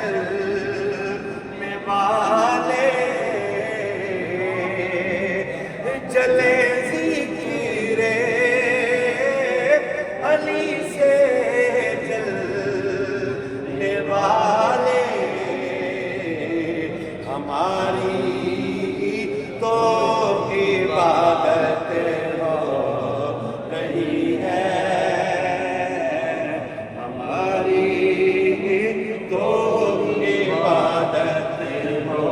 جلنے والے جلے ذکر علی سے جلنے والے ہماری تو عبادت ہو رہی ہے، ہماری تو عبادت ہو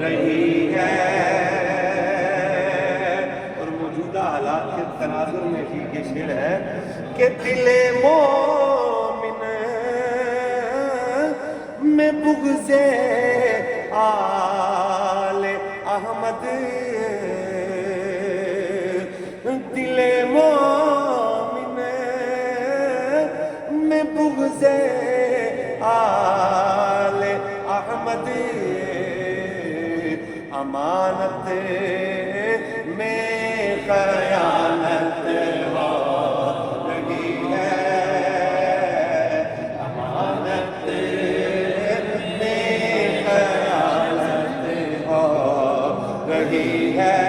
رہی ہے۔ اور موجودہ حالات کے تناظر میں بھی یہ شعر ہے کہ دل مومن میں بغض آل احمد، دل مومن میں بغض آل احمد، امانت میں خیانت ہو رہی ہے، امانت میں خیانت ہو رہی ہے،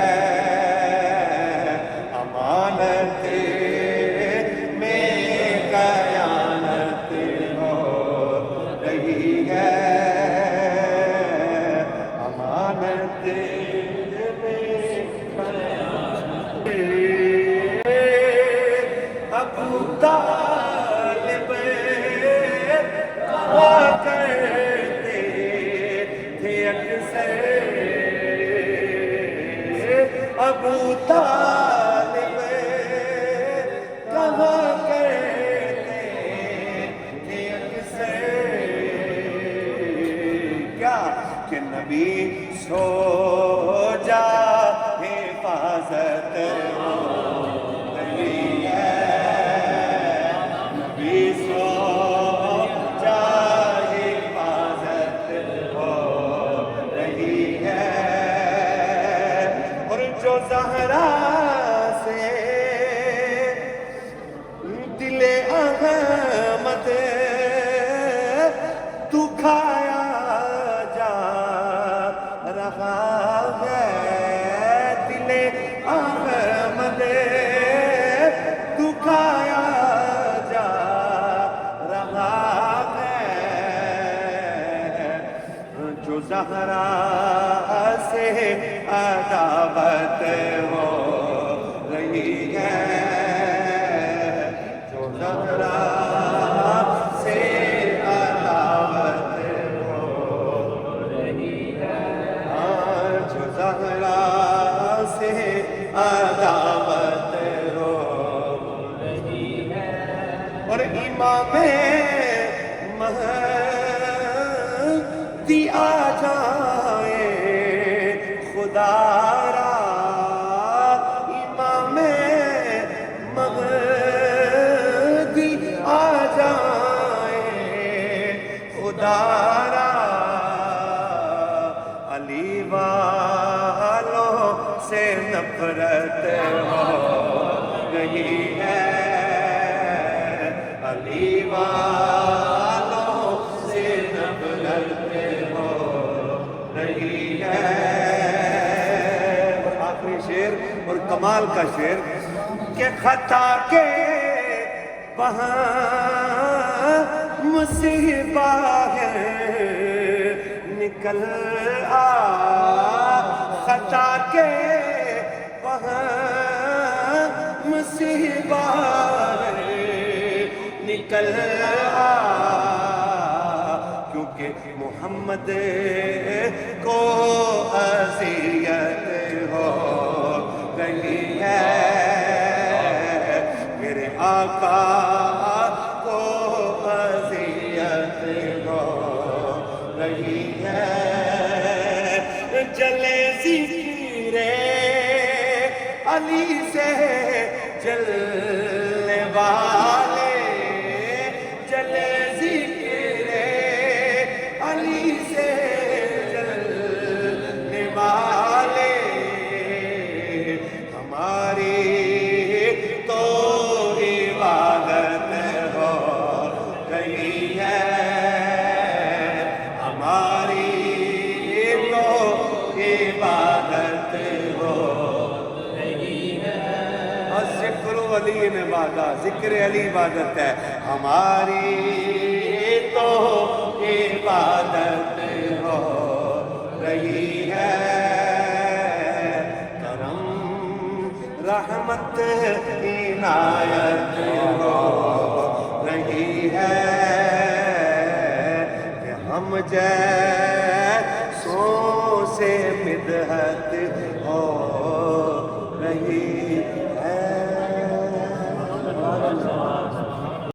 امانت میں خیانت ہو رہی ہے، امانت ابو طالب کہا کرتے تھے اکثر، ابو طالب کہا کرتے تھے اکثر کیا کہ نبی سو جا حفاظت ہو رہی ہے، نبی سو جا حفاظت ہو رہی ہے، اور جو زہرا سے دل احمد دکھایا جا رہا ہے، دل احمد دکھایا جا رہا ہے، جو زہرا سے عداوت ہو رہی ہے، جو زہرا سے عداوت ہو رہی ہے، جو زہرا سے عداوت ہو رہی ہے، اور امام مہدی آ جائے خدا را، امام مہدی آ جائے خدا را، علی والوں سے نفرت ہو رہی ہے، علی والوں سے نفرت ہو رہی ہے، اور آخری شعر اور کمال کا شعر کہ خطا کے وہاں مصیبہ ہے نکل آ، خطا کے وہاں مصیبہ ہے نکل آ، کیونکہ محمد کو اذیت ہو رہی ہے، میرے آقا کو اذیت ہو رہی ہے، جلے ذکر علی سے جلنے والے، جلے ذکر علی سے جلنے والے، ہماری تو عبادت ہو گئی ہے، علی نے وعدہ ذکر علی عبادت ہے ہماری تو عبادت ہو رہی ہے کرم رحمت عنایت ہو رہی ہے کہ ہم جیسوں سے مدحت ہو رہی